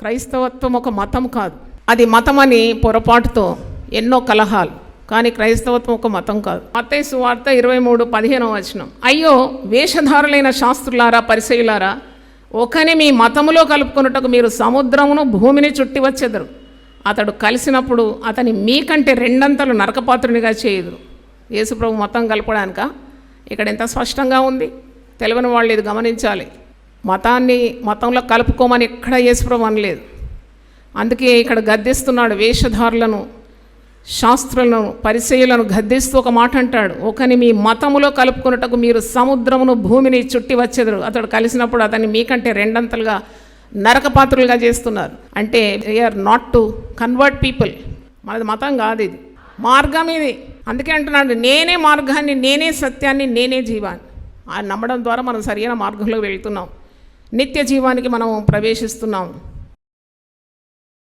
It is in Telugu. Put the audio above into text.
క్రైస్తవత్వం ఒక మతం కాదు. అది మతం అని పొరపాటుతో ఎన్నో కలహాలు. కానీ క్రైస్తవత్వం ఒక మతం కాదు. మత్తయి సువార్త 23:15 అయ్యో వేషధారులైన శాస్త్రులారా, పరిసయ్యులారా, ఒకని మీ మతములో కలుపుకొనుటకు మీరు సముద్రమును భూమిని చుట్టి వచ్చెదరు. అతడు కలిసినప్పుడు అతని మీకంటే రెండంతలు నరకపాత్రునిగా చేయుదురు. యేసుప్రభు మతం కలపడానిక ఇక్కడ ఎంత స్పష్టంగా ఉంది. తెలియని వాళ్ళు ఇది గమనించాలి. మతంలో కలుపుకోమని ఎక్కడ యేసుప్రభు అనలేదు. అందుకే ఇక్కడ గద్దిస్తున్నాడు. వేషధారులను, శాస్త్రులను, పరిసయ్యులను గద్దిస్తూ ఒక మాట అంటాడు. ఒకని మీ మతములో కలుపుకున్నటకు మీరు సముద్రమును భూమిని చుట్టి వచ్చేదరు. అతడు కలిసినప్పుడు అతన్ని మీకంటే రెండంతలుగా నరకపాత్రులుగా చేస్తున్నారు. అంటే they are not to convert people. మనది మతం కాదు, ఇది మార్గం. ఇది అందుకే అంటున్నాడు, నేనే మార్గాన్ని, నేనే సత్యాన్ని, నేనే జీవాన్ని. ఆయన నమ్మడం ద్వారా మనం సరైన మార్గంలో వెళ్తున్నాం. నిత్య జీవానికి మనం ప్రవేశిస్తున్నాం.